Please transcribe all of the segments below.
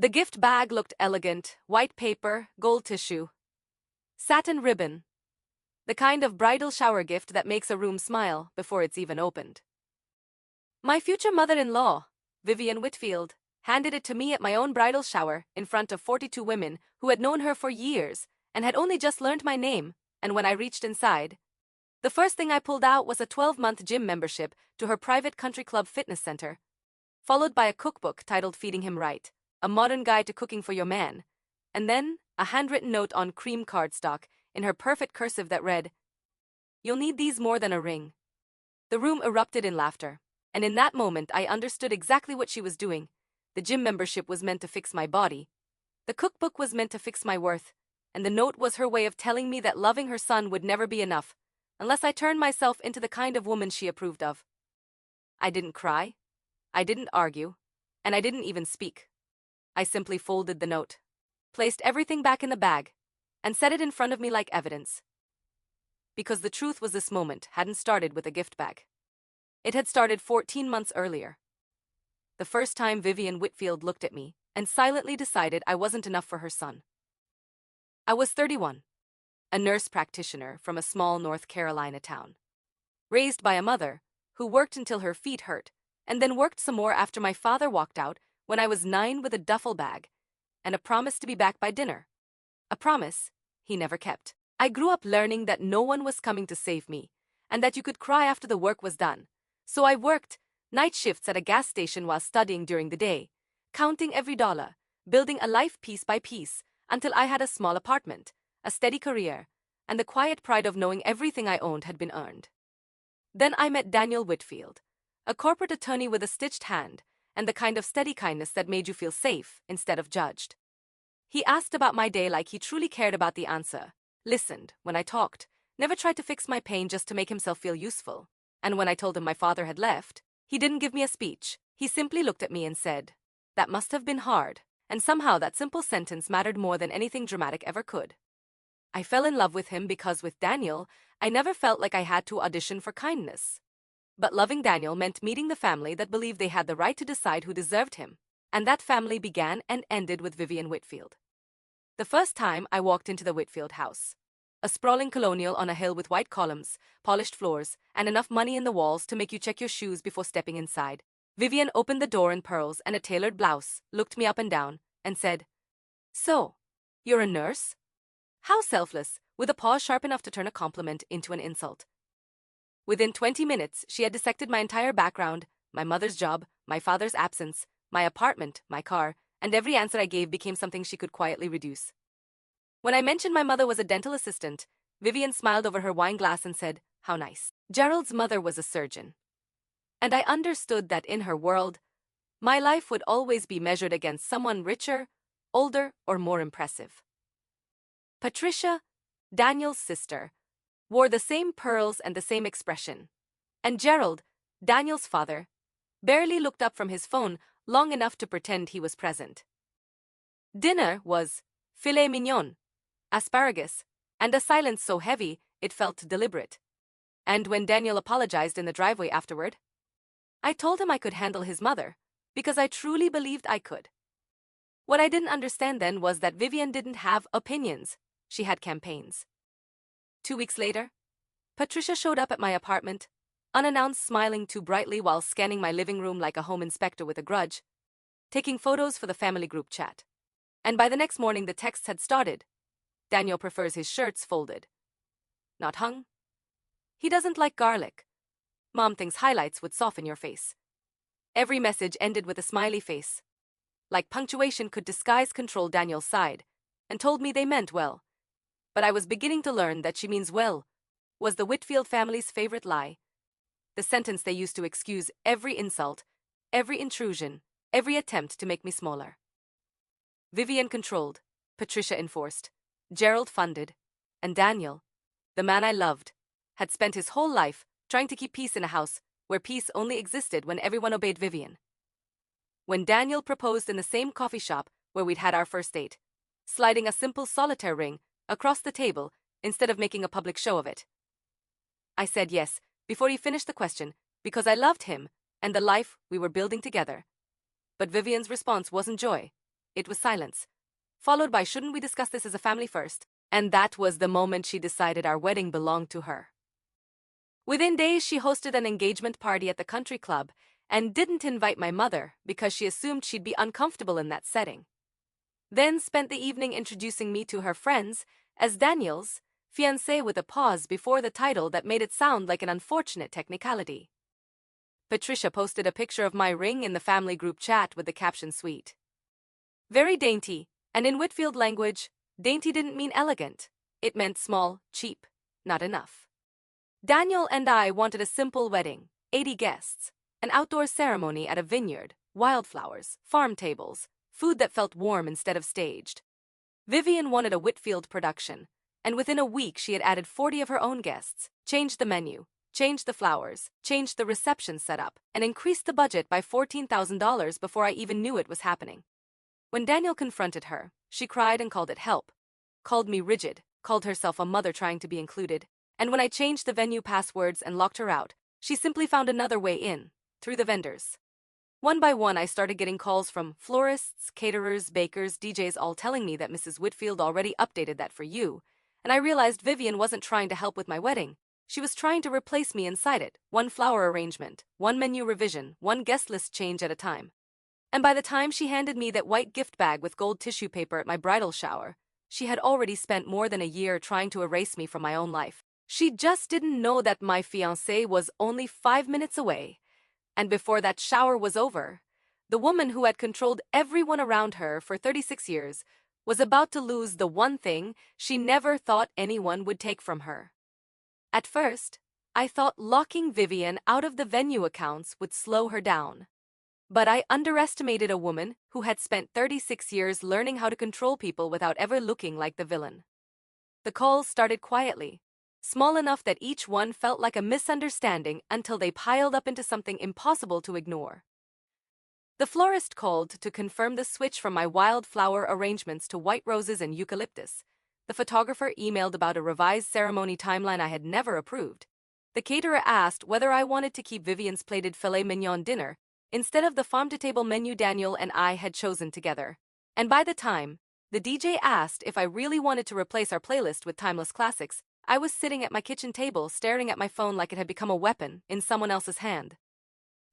The gift bag looked elegant: white paper, gold tissue, satin ribbon. The kind of bridal shower gift that makes a room smile before it's even opened. My future mother-in-law, Vivian Whitfield, handed it to me at my own bridal shower in front of 42 women who had known her for years and had only just learned my name, and when I reached inside, the first thing I pulled out was a 12-month gym membership to her private country club fitness center, followed by a cookbook titled Feeding Him Right, a modern guide to cooking for your man, and then a handwritten note on cream cardstock in her perfect cursive that read, "You'll need these more than a ring." The room erupted in laughter, and in that moment I understood exactly what she was doing. The gym membership was meant to fix my body. The cookbook was meant to fix my worth, and the note was her way of telling me that loving her son would never be enough, unless I turned myself into the kind of woman she approved of. I didn't cry, I didn't argue, and I didn't even speak. I simply folded the note, placed everything back in the bag, and set it in front of me like evidence. Because the truth was, this moment hadn't started with a gift bag. It had started 14 months earlier. The first time Vivian Whitfield looked at me and silently decided I wasn't enough for her son. I was 31, a nurse practitioner from a small North Carolina town, raised by a mother who worked until her feet hurt and then worked some more after my father walked out when I was 9 with a duffel bag and a promise to be back by dinner. A promise he never kept. I grew up learning that no one was coming to save me and that you could cry after the work was done. So I worked night shifts at a gas station while studying during the day, counting every dollar, building a life piece by piece until I had a small apartment, a steady career, and the quiet pride of knowing everything I owned had been earned. Then I met Daniel Whitfield, a corporate attorney with a stitched hand and the kind of steady kindness that made you feel safe instead of judged. He asked about my day like he truly cared about the answer, listened when I talked, never tried to fix my pain just to make himself feel useful. And when I told him my father had left, he didn't give me a speech. He simply looked at me and said, "That must have been hard," and somehow that simple sentence mattered more than anything dramatic ever could. I fell in love with him because with Daniel, I never felt like I had to audition for kindness. But loving Daniel meant meeting the family that believed they had the right to decide who deserved him, and that family began and ended with Vivian Whitfield. The first time I walked into the Whitfield house, a sprawling colonial on a hill with white columns, polished floors, and enough money in the walls to make you check your shoes before stepping inside, Vivian opened the door in pearls and a tailored blouse, looked me up and down, and said, "So, you're a nurse?" How selfless, with a pause sharp enough to turn a compliment into an insult. Within 20 minutes, she had dissected my entire background, my mother's job, my father's absence, my apartment, my car, and every answer I gave became something she could quietly reduce. When I mentioned my mother was a dental assistant, Vivian smiled over her wine glass and said, "How nice." Gerald's mother was a surgeon. And I understood that in her world, my life would always be measured against someone richer, older, or more impressive. Patricia, Daniel's sister, wore the same pearls and the same expression. And Gerald, Daniel's father, barely looked up from his phone long enough to pretend he was present. Dinner was filet mignon, asparagus, and a silence so heavy it felt deliberate. And when Daniel apologized in the driveway afterward, I told him I could handle his mother, because I truly believed I could. What I didn't understand then was that Vivian didn't have opinions, she had campaigns. 2 weeks later, Patricia showed up at my apartment, unannounced, smiling too brightly while scanning my living room like a home inspector with a grudge, taking photos for the family group chat. And by the next morning the texts had started. "Daniel prefers his shirts folded, not hung. He doesn't like garlic. Mom thinks highlights would soften your face." Every message ended with a smiley face. Like punctuation could disguise control Daniel's side, and told me they meant well. But I was beginning to learn that "she means well" was the Whitfield family's favorite lie. The sentence they used to excuse every insult, every intrusion, every attempt to make me smaller. Vivian controlled, Patricia enforced, Gerald funded, and Daniel, the man I loved, had spent his whole life trying to keep peace in a house where peace only existed when everyone obeyed Vivian. When Daniel proposed in the same coffee shop where we'd had our first date, sliding a simple solitaire ring across the table instead of making a public show of it, I said yes before he finished the question because I loved him and the life we were building together. But Vivian's response wasn't joy. it was silence, followed by "Shouldn't we discuss this as a family first?" And that was the moment she decided our wedding belonged to her. Within days, she hosted an engagement party at the country club and didn't invite my mother because she assumed she'd be uncomfortable in that setting. Then spent the evening introducing me to her friends as Daniel's fiancé, with a pause before the title that made it sound like an unfortunate technicality. Patricia posted a picture of my ring in the family group chat with the caption "Sweet. Very dainty," and in Whitfield language, dainty didn't mean elegant. It meant small, cheap, not enough. Daniel and I wanted a simple wedding, 80 guests, an outdoor ceremony at a vineyard, wildflowers, farm tables, food that felt warm instead of staged. Vivian wanted a Whitfield production, and within a week she had added 40 of her own guests, changed the menu, changed the flowers, changed the reception setup, and increased the budget by $14,000 before I even knew it was happening. When Daniel confronted her, she cried and called it help, called me rigid, called herself a mother trying to be included, and when I changed the venue passwords and locked her out, she simply found another way in, through the vendors. One by one, I started getting calls from florists, caterers, bakers, DJs, all telling me that Mrs. Whitfield already updated that for you, and I realized Vivian wasn't trying to help with my wedding. She was trying to replace me inside it, one flower arrangement, one menu revision, one guest list change at a time. And by the time she handed me that white gift bag with gold tissue paper at my bridal shower, she had already spent more than a year trying to erase me from my own life. She just didn't know that my fiancé was only 5 minutes away. And before that shower was over, the woman who had controlled everyone around her for 36 years was about to lose the one thing she never thought anyone would take from her. At first, I thought locking Vivian out of the venue accounts would slow her down. But I underestimated a woman who had spent 36 years learning how to control people without ever looking like the villain. The calls started quietly, small enough that each one felt like a misunderstanding until they piled up into something impossible to ignore. The florist called to confirm the switch from my wildflower arrangements to white roses and eucalyptus. The photographer emailed about a revised ceremony timeline I had never approved. The caterer asked whether I wanted to keep Vivian's plated filet mignon dinner instead of the farm-to-table menu Daniel and I had chosen together. And by the time the DJ asked if I really wanted to replace our playlist with timeless classics, I was sitting at my kitchen table staring at my phone like it had become a weapon in someone else's hand.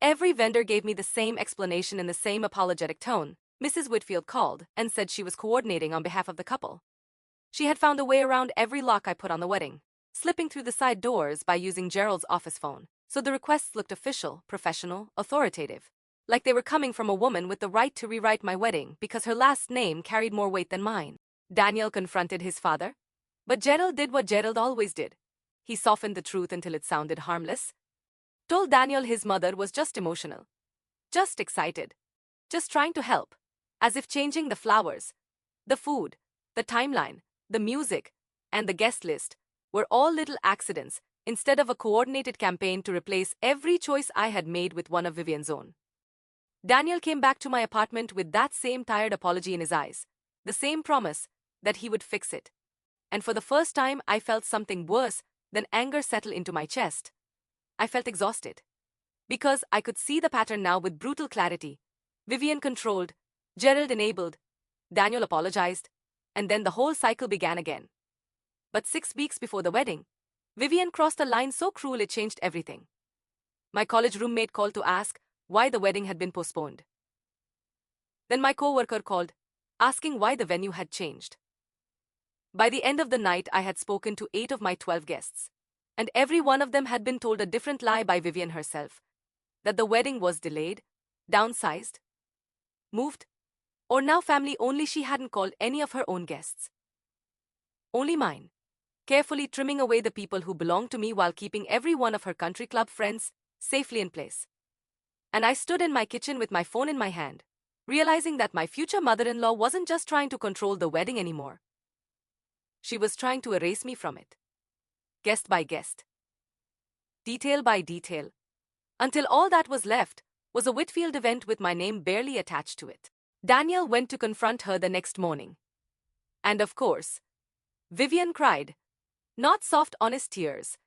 Every vendor gave me the same explanation in the same apologetic tone. Mrs. Whitfield called and said she was coordinating on behalf of the couple. She had found a way around every lock I put on the wedding, slipping through the side doors by using Gerald's office phone, so the requests looked official, professional, authoritative, like they were coming from a woman with the right to rewrite my wedding because her last name carried more weight than mine. Daniel confronted his father, but Gerald did what Gerald always did. He softened the truth until it sounded harmless. Told Daniel his mother was just emotional, just excited, just trying to help, as if changing the flowers, the food, the timeline, the music, and the guest list were all little accidents instead of a coordinated campaign to replace every choice I had made with one of Vivian's own. Daniel came back to my apartment with that same tired apology in his eyes, the same promise that he would fix it. And for the first time, I felt something worse than anger settle into my chest. I felt exhausted. Because I could see the pattern now with brutal clarity. Vivian controlled, Gerald enabled, Daniel apologized, and then the whole cycle began again. But 6 weeks before the wedding, Vivian crossed a line so cruel it changed everything. My college roommate called to ask why the wedding had been postponed. Then my co-worker called, asking why the venue had changed. By the end of the night, I had spoken to 8 of my 12 guests, and every one of them had been told a different lie by Vivian herself, that the wedding was delayed, downsized, moved, or now family only. She hadn't called any of her own guests. Only mine, carefully trimming away the people who belonged to me while keeping every one of her country club friends safely in place. And I stood in my kitchen with my phone in my hand, realizing that my future mother-in-law wasn't just trying to control the wedding anymore. She was trying to erase me from it. Guest by guest. Detail by detail. Until all that was left was a Whitfield event with my name barely attached to it. Daniel went to confront her the next morning. And of course, Vivian cried. Not soft, honest tears,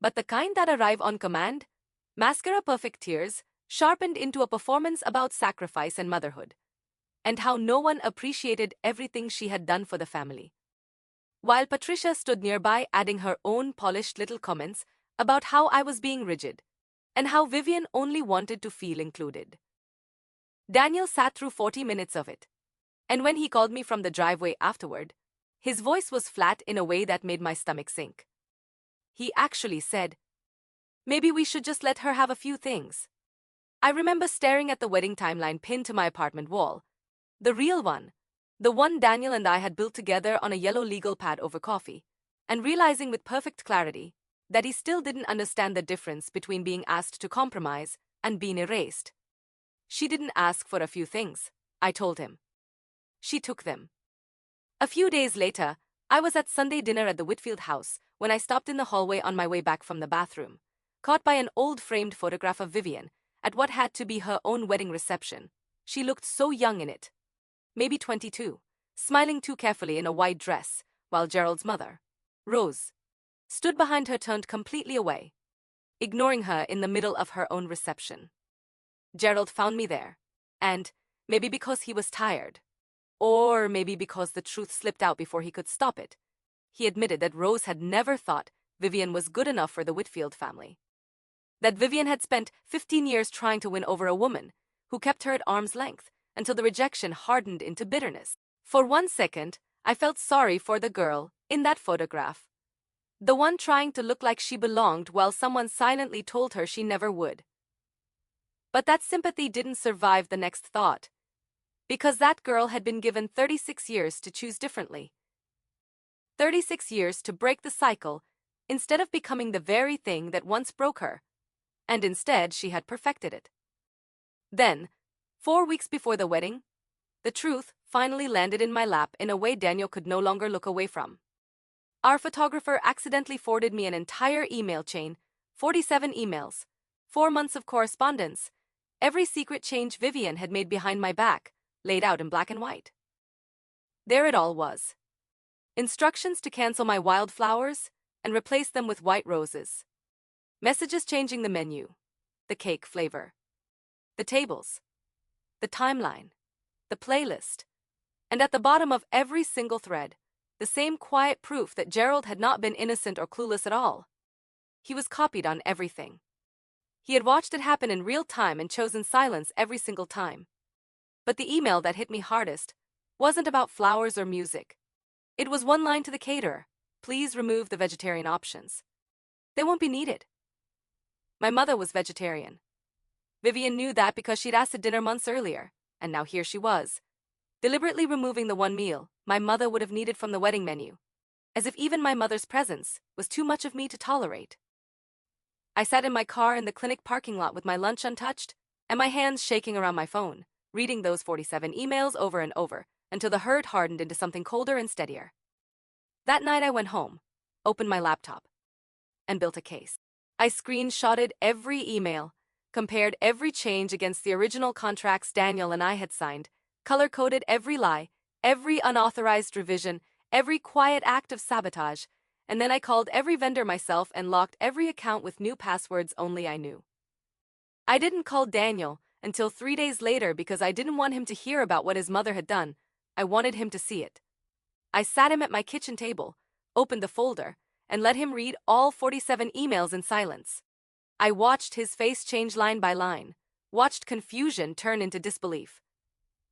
but the kind that arrive on command, mascara perfect tears, sharpened into a performance about sacrifice and motherhood. and how no one appreciated everything she had done for the family. While Patricia stood nearby adding her own polished little comments about how I was being rigid, and how Vivian only wanted to feel included. Daniel sat through 40 minutes of it. And when he called me from the driveway afterward, his voice was flat in a way that made my stomach sink. He actually said, "Maybe we should just let her have a few things." I remember staring at the wedding timeline pinned to my apartment wall. The real one. The one Daniel and I had built together on a yellow legal pad over coffee. And realizing with perfect clarity that he still didn't understand the difference between being asked to compromise and being erased. She didn't ask for a few things, I told him. She took them. A few days later, I was at Sunday dinner at the Whitfield house when I stopped in the hallway on my way back from the bathroom, caught by an old framed photograph of Vivian at what had to be her own wedding reception. She looked so young in it. Maybe 22, smiling too carefully in a white dress, while Gerald's mother, Rose, stood behind her turned completely away, ignoring her in the middle of her own reception. Gerald found me there, and, maybe because he was tired, or maybe because the truth slipped out before he could stop it, he admitted that Rose had never thought Vivian was good enough for the Whitfield family. That Vivian had spent 15 years trying to win over a woman who kept her at arm's length until the rejection hardened into bitterness. For 1 second, I felt sorry for the girl in that photograph. The one trying to look like she belonged while someone silently told her she never would. But that sympathy didn't survive the next thought, because that girl had been given 36 years to choose differently. 36 years to break the cycle instead of becoming the very thing that once broke her, and instead she had perfected it. Then, 4 weeks before the wedding, the truth finally landed in my lap in a way Daniel could no longer look away from. Our photographer accidentally forwarded me an entire email chain, 47 emails, 4 months of correspondence, every secret change Vivian had made behind my back, laid out in black and white. There it all was. Instructions to cancel my wildflowers and replace them with white roses. Messages changing the menu, the cake flavor, the tables, the timeline, the playlist, and at the bottom of every single thread, the same quiet proof that Gerald had not been innocent or clueless at all. He was copied on everything. He had watched it happen in real time and chosen silence every single time. But the email that hit me hardest wasn't about flowers or music. It was one line to the caterer: "Please remove the vegetarian options. They won't be needed." My mother was vegetarian. Vivian knew that because she'd asked at dinner months earlier, and now here she was, deliberately removing the one meal my mother would have needed from the wedding menu, as if even my mother's presence was too much of me to tolerate. I sat in my car in the clinic parking lot with my lunch untouched, and my hands shaking around my phone, reading those 47 emails over and over, until the hurt hardened into something colder and steadier. That night I went home, opened my laptop, and built a case. I screenshotted every email, compared every change against the original contracts Daniel and I had signed, color-coded every lie, every unauthorized revision, every quiet act of sabotage, and then I called every vendor myself and locked every account with new passwords only I knew. I didn't call Daniel until 3 days later because I didn't want him to hear about what his mother had done. I wanted him to see it. I sat him at my kitchen table, opened the folder, and let him read all 47 emails in silence. I watched his face change line by line, watched confusion turn into disbelief.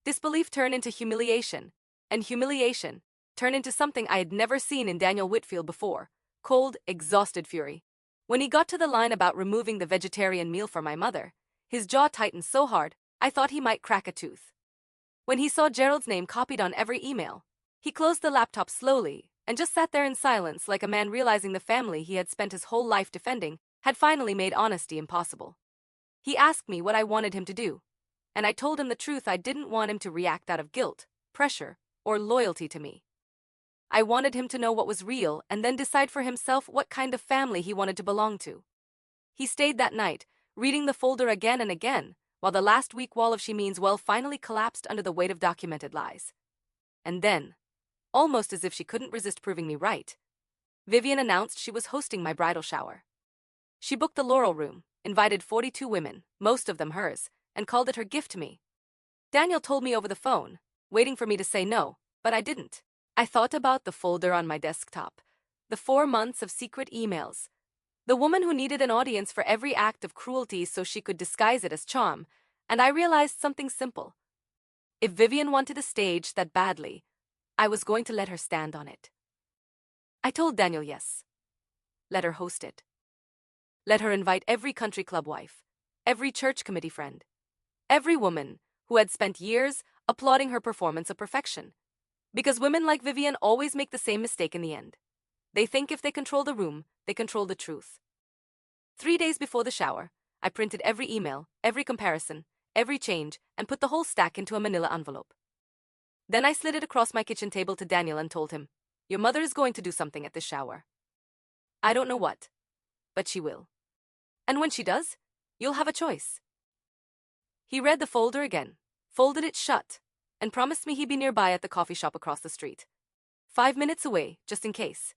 Disbelief turn into humiliation, and humiliation turn into something I had never seen in Daniel Whitfield before: cold, exhausted fury. When he got to the line about removing the vegetarian meal for my mother, his jaw tightened so hard, I thought he might crack a tooth. When he saw Gerald's name copied on every email, he closed the laptop slowly and just sat there in silence, like a man realizing the family he had spent his whole life defending had finally made honesty impossible. He asked me what I wanted him to do, and I told him the truth. I didn't want him to react out of guilt, pressure, or loyalty to me. I wanted him to know what was real and then decide for himself what kind of family he wanted to belong to. He stayed that night, reading the folder again and again, while the last weak wall of She Means Well finally collapsed under the weight of documented lies. And then, almost as if she couldn't resist proving me right, Vivian announced she was hosting my bridal shower. She booked the Laurel Room, invited 42 women, most of them hers, and called it her gift to me. Daniel told me over the phone waiting for me to say no, but I didn't. I thought about the folder on my desktop, the 4 months of secret emails, the woman who needed an audience for every act of cruelty so she could disguise it as charm, and I realized something simple. If Vivian wanted a stage that badly, I was going to let her stand on it. I told Daniel yes. Let her host it. Let her invite every country club wife, every church committee friend, every woman who had spent years applauding her performance of perfection. Because women like Vivian always make the same mistake in the end. They think if they control the room, they control the truth. 3 days before the shower, I printed every email, every comparison, every change, and put the whole stack into a manila envelope. Then I slid it across my kitchen table to Daniel and told him, "Your mother is going to do something at this shower. I don't know what, but she will. And when she does, you'll have a choice." He read the folder again, folded it shut, and promised me he'd be nearby at the coffee shop across the street. 5 minutes away, just in case.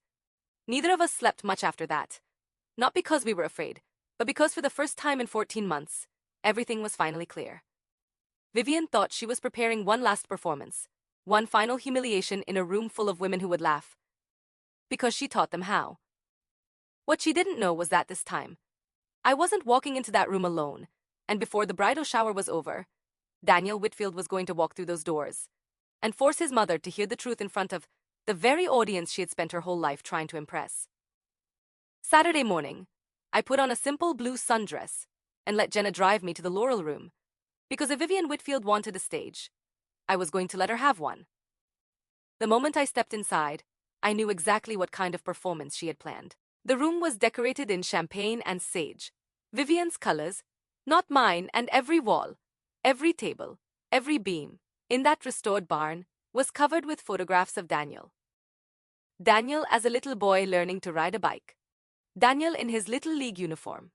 Neither of us slept much after that. Not because we were afraid, but because for the first time in 14 months, everything was finally clear. Vivian thought she was preparing one last performance, one final humiliation in a room full of women who would laugh. Because she taught them how. What she didn't know was that this time, I wasn't walking into that room alone, and before the bridal shower was over, Daniel Whitfield was going to walk through those doors and force his mother to hear the truth in front of the very audience she had spent her whole life trying to impress. Saturday morning, I put on a simple blue sundress and let Jenna drive me to the Laurel Room, because if Vivian Whitfield wanted a stage, I was going to let her have one. The moment I stepped inside, I knew exactly what kind of performance she had planned. The room was decorated in champagne and sage, Vivian's colors, not mine, and every wall, every table, every beam, in that restored barn, was covered with photographs of Daniel. Daniel as a little boy learning to ride a bike. Daniel in his Little League uniform.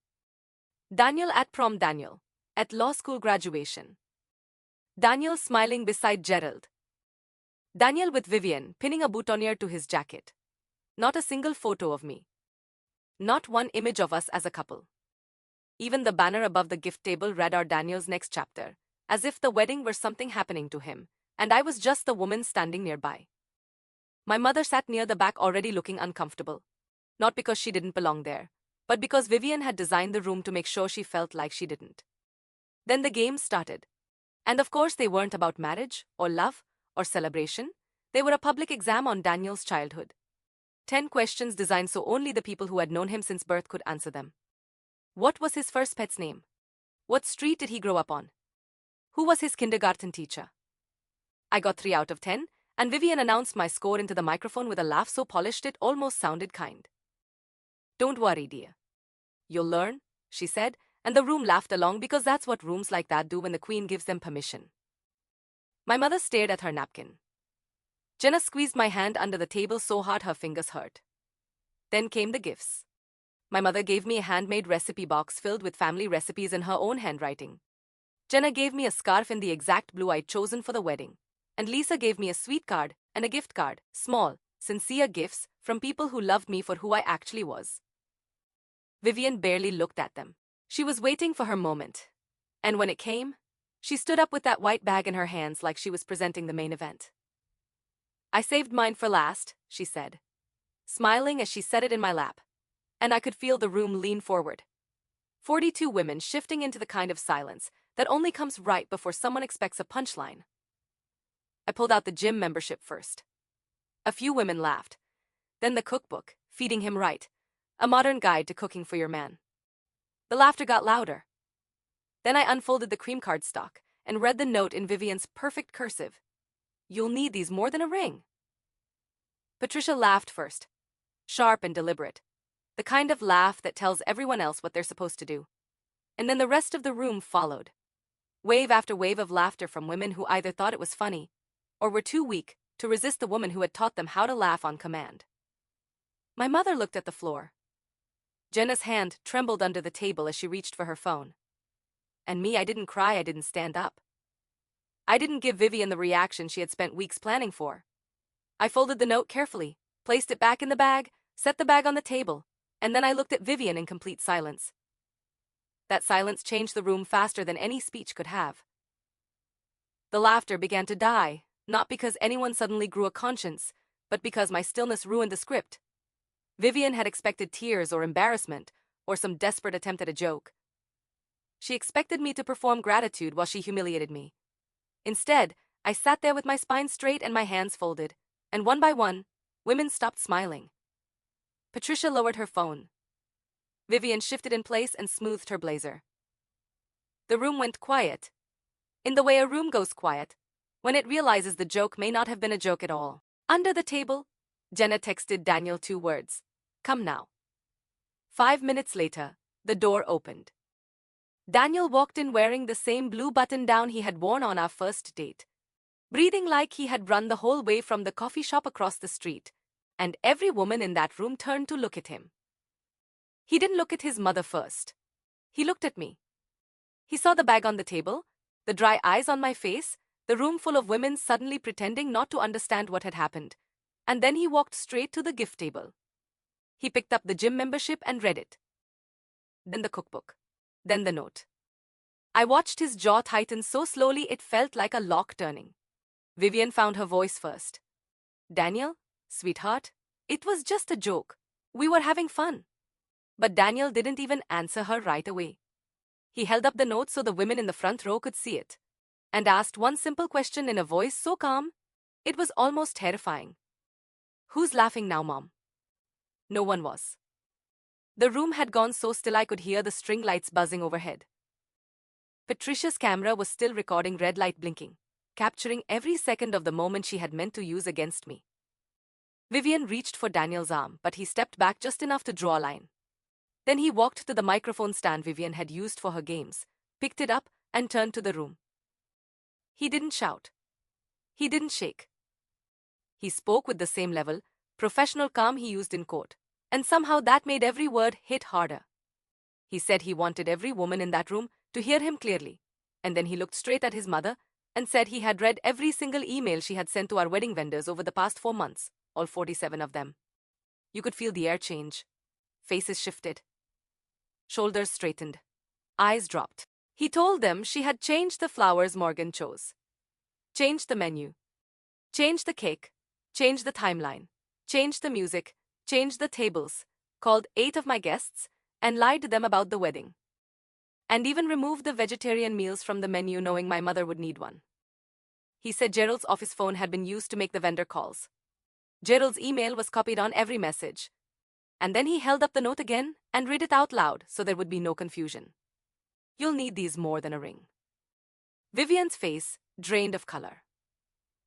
Daniel at prom. Daniel at law school graduation. Daniel smiling beside Gerald. Daniel with Vivian pinning a boutonniere to his jacket. Not a single photo of me. Not one image of us as a couple. Even the banner above the gift table read our Daniel's next chapter, as if the wedding were something happening to him, and I was just the woman standing nearby. My mother sat near the back already looking uncomfortable. Not because she didn't belong there, but because Vivian had designed the room to make sure she felt like she didn't. Then the games started. And of course they weren't about marriage, or love, or celebration. They were a public exam on Daniel's childhood. 10 questions designed so only the people who had known him since birth could answer them. What was his first pet's name? What street did he grow up on? Who was his kindergarten teacher? I got 3 out of 10, and Vivian announced my score into the microphone with a laugh so polished it almost sounded kind. "Don't worry, dear. You'll learn," she said, and the room laughed along because that's what rooms like that do when the queen gives them permission. My mother stared at her napkin. Jenna squeezed my hand under the table so hard her fingers hurt. Then came the gifts. My mother gave me a handmade recipe box filled with family recipes in her own handwriting. Jenna gave me a scarf in the exact blue I'd chosen for the wedding. And Lisa gave me a sweet card and a gift card, small, sincere gifts from people who loved me for who I actually was. Vivian barely looked at them. She was waiting for her moment. And when it came, she stood up with that white bag in her hands like she was presenting the main event. "I saved mine for last," she said, smiling as she set it in my lap. And I could feel the room lean forward. 42 women shifting into the kind of silence that only comes right before someone expects a punchline. I pulled out the gym membership first. A few women laughed. Then the cookbook, Feeding Him Right, a modern guide to cooking for your man. The laughter got louder. Then I unfolded the cream card stock and read the note in Vivian's perfect cursive. "You'll need these more than a ring." Patricia laughed first, sharp and deliberate, the kind of laugh that tells everyone else what they're supposed to do. And then the rest of the room followed. Wave after wave of laughter from women who either thought it was funny or were too weak to resist the woman who had taught them how to laugh on command. My mother looked at the floor. Jenna's hand trembled under the table as she reached for her phone. And me, I didn't cry, I didn't stand up. I didn't give Vivian the reaction she had spent weeks planning for. I folded the note carefully, placed it back in the bag, set the bag on the table, and then I looked at Vivian in complete silence. That silence changed the room faster than any speech could have. The laughter began to die, Not because anyone suddenly grew a conscience, but because my stillness ruined the script. Vivian had expected tears or embarrassment, or some desperate attempt at a joke. She expected me to perform gratitude while she humiliated me. Instead, I sat there with my spine straight and my hands folded, and one by one, women stopped smiling. Patricia lowered her phone. Vivian shifted in place and smoothed her blazer. The room went quiet, in the way a room goes quiet, when it realizes the joke may not have been a joke at all. Under the table, Jenna texted Daniel 2 words. Come now. 5 minutes later, the door opened. Daniel walked in wearing the same blue button-down he had worn on our first date, breathing like he had run the whole way from the coffee shop across the street, and every woman in that room turned to look at him. He didn't look at his mother first. He looked at me. He saw the bag on the table, the dry eyes on my face, the room full of women suddenly pretending not to understand what had happened, and then he walked straight to the gift table. He picked up the gym membership and read it. Then the cookbook. Then the note. I watched his jaw tighten so slowly it felt like a lock turning. Vivian found her voice first. Daniel, sweetheart, it was just a joke. We were having fun. But Daniel didn't even answer her right away. He held up the note so the women in the front row could see it, and asked one simple question in a voice so calm, it was almost terrifying. Who's laughing now, Mom? No one was. The room had gone so still I could hear the string lights buzzing overhead. Patricia's camera was still recording red light blinking, capturing every second of the moment she had meant to use against me. Vivian reached for Daniel's arm, but he stepped back just enough to draw a line. Then he walked to the microphone stand Vivian had used for her games, picked it up, and turned to the room. He didn't shout. He didn't shake. He spoke with the same level, professional calm he used in court, and somehow that made every word hit harder. He said he wanted every woman in that room to hear him clearly, and then he looked straight at his mother and said he had read every single email she had sent to our wedding vendors over the past 4 months, all 47 of them. You could feel the air change. Faces shifted. Shoulders straightened. Eyes dropped. He told them she had changed the flowers Morgan chose. Changed the menu. Changed the cake. Changed the timeline. Changed the music. Changed the tables. Called 8 of my guests and lied to them about the wedding. And even removed the vegetarian meals from the menu knowing my mother would need one. He said Gerald's office phone had been used to make the vendor calls. Gerald's email was copied on every message. And then he held up the note again and read it out loud so there would be no confusion. You'll need these more than a ring. Vivian's face drained of color.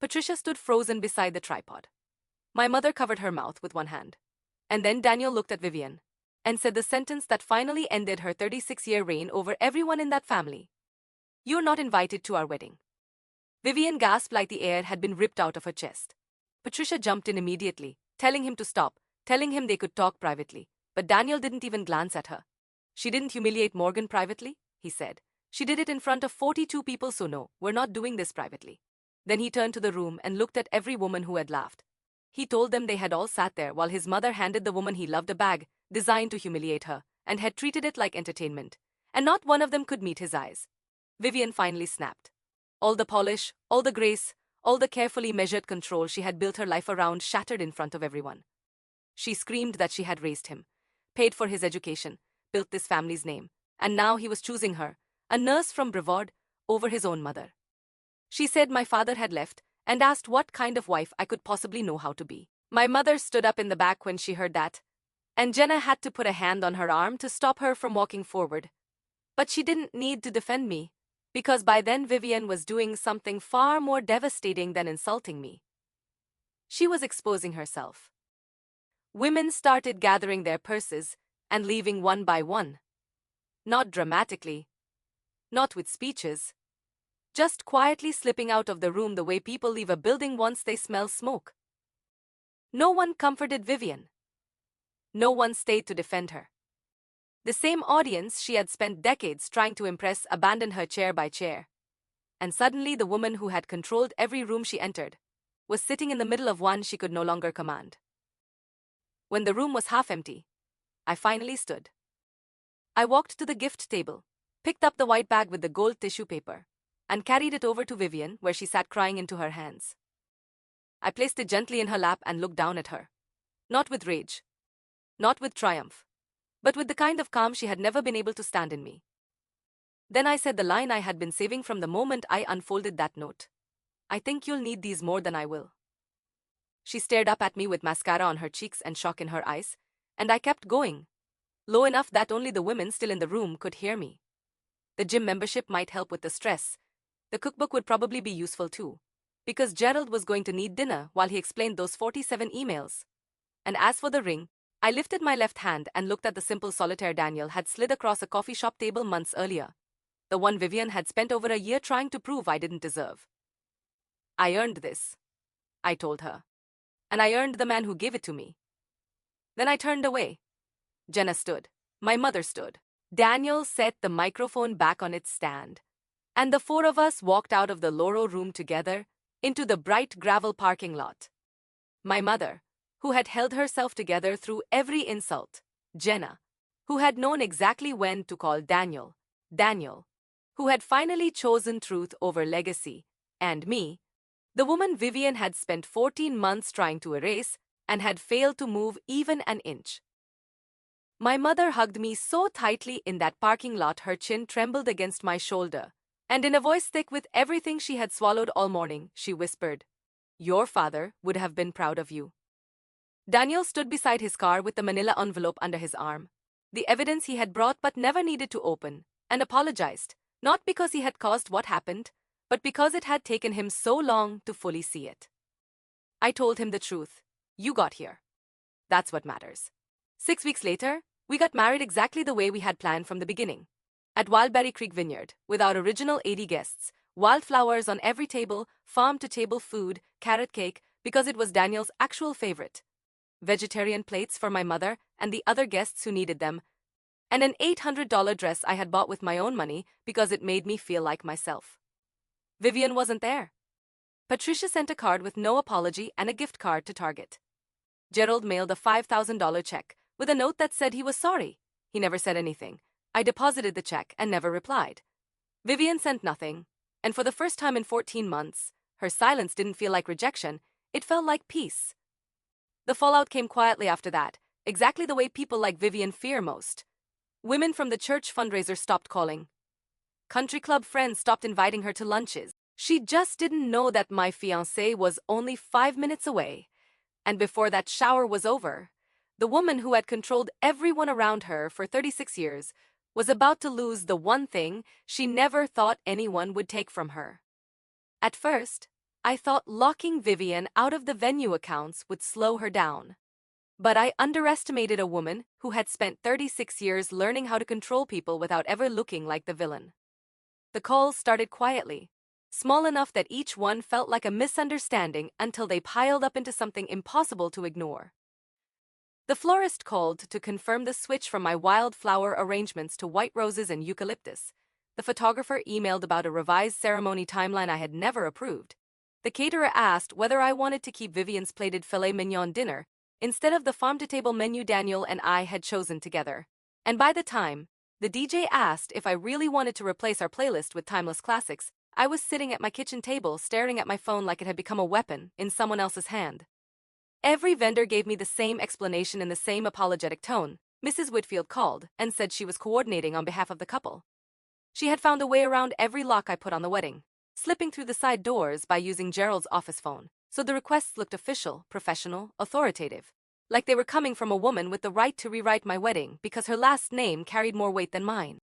Patricia stood frozen beside the tripod. My mother covered her mouth with one hand. And then Daniel looked at Vivian and said the sentence that finally ended her 36-year reign over everyone in that family. You're not invited to our wedding. Vivian gasped like the air had been ripped out of her chest. Patricia jumped in immediately, telling him to stop, telling him they could talk privately. But Daniel didn't even glance at her. She didn't humiliate Morgan privately, he said. She did it in front of 42 people, so no, we're not doing this privately. Then he turned to the room and looked at every woman who had laughed. He told them they had all sat there while his mother handed the woman he loved a bag, designed to humiliate her, and had treated it like entertainment. And not one of them could meet his eyes. Vivian finally snapped. All the polish, all the grace, all the carefully measured control she had built her life around shattered in front of everyone. She screamed that she had raised him, paid for his education, built this family's name, and now he was choosing her, a nurse from Brevard, over his own mother. She said my father had left and asked what kind of wife I could possibly know how to be. My mother stood up in the back when she heard that, and Jenna had to put a hand on her arm to stop her from walking forward. But she didn't need to defend me, because by then Vivian was doing something far more devastating than insulting me. She was exposing herself. Women started gathering their purses and leaving one by one. Not dramatically, not with speeches, just quietly slipping out of the room the way people leave a building once they smell smoke. No one comforted Vivian. No one stayed to defend her. The same audience she had spent decades trying to impress abandoned her chair by chair. And suddenly the woman who had controlled every room she entered was sitting in the middle of one she could no longer command. When the room was half empty, I finally stood. I walked to the gift table, picked up the white bag with the gold tissue paper, and carried it over to Vivian, where she sat crying into her hands. I placed it gently in her lap and looked down at her. Not with rage. Not with triumph. But with the kind of calm she had never been able to stand in me. Then I said the line I had been saving from the moment I unfolded that note. I think you'll need these more than I will. She stared up at me with mascara on her cheeks and shock in her eyes, and I kept going, low enough that only the women still in the room could hear me. The gym membership might help with the stress. The cookbook would probably be useful too, because Gerald was going to need dinner while he explained those 47 emails. And as for the ring, I lifted my left hand and looked at the simple solitaire Daniel had slid across a coffee shop table months earlier. The one Vivian had spent over a year trying to prove I didn't deserve. I earned this, I told her. And I earned the man who gave it to me. Then I turned away. Jenna stood. My mother stood. Daniel set the microphone back on its stand. And the four of us walked out of the Loro room together into the bright gravel parking lot. My mother, who had held herself together through every insult. Jenna, who had known exactly when to call Daniel. Daniel, who had finally chosen truth over legacy. And me, the woman Vivian had spent 14 months trying to erase and had failed to move even an inch. My mother hugged me so tightly in that parking lot her chin trembled against my shoulder, and in a voice thick with everything she had swallowed all morning, she whispered, "Your father would have been proud of you." Daniel stood beside his car with the manila envelope under his arm, the evidence he had brought but never needed to open, and apologized, not because he had caused what happened, but because it had taken him so long to fully see it. I told him the truth. You got here. That's what matters. 6 weeks later, we got married exactly the way we had planned from the beginning. At Wildberry Creek Vineyard, with our original 80 guests, wildflowers on every table, farm-to-table food, carrot cake, because it was Daniel's actual favorite. Vegetarian plates for my mother and the other guests who needed them, and an $800 dress I had bought with my own money because it made me feel like myself. Vivian wasn't there. Patricia sent a card with no apology and a gift card to Target. Gerald mailed a $5,000 check with a note that said he was sorry. He never said anything. I deposited the check and never replied. Vivian sent nothing, and for the first time in 14 months, her silence didn't feel like rejection, it felt like peace. The fallout came quietly after that, exactly the way people like Vivian fear most. Women from the church fundraiser stopped calling. Country club friends stopped inviting her to lunches. She just didn't know that my fiancé was only 5 minutes away. And before that shower was over, the woman who had controlled everyone around her for 36 years was about to lose the one thing she never thought anyone would take from her. At first, I thought locking Vivian out of the venue accounts would slow her down. But I underestimated a woman who had spent 36 years learning how to control people without ever looking like the villain. The calls started quietly, small enough that each one felt like a misunderstanding until they piled up into something impossible to ignore. The florist called to confirm the switch from my wildflower arrangements to white roses and eucalyptus. The photographer emailed about a revised ceremony timeline I had never approved. The caterer asked whether I wanted to keep Vivian's plated filet mignon dinner instead of the farm-to-table menu Daniel and I had chosen together. And by the time the DJ asked if I really wanted to replace our playlist with timeless classics, I was sitting at my kitchen table staring at my phone like it had become a weapon in someone else's hand. Every vendor gave me the same explanation in the same apologetic tone. Mrs. Whitfield called and said she was coordinating on behalf of the couple. She had found a way around every lock I put on the wedding, slipping through the side doors by using Gerald's office phone, so the requests looked official, professional, authoritative, like they were coming from a woman with the right to rewrite my wedding because her last name carried more weight than mine.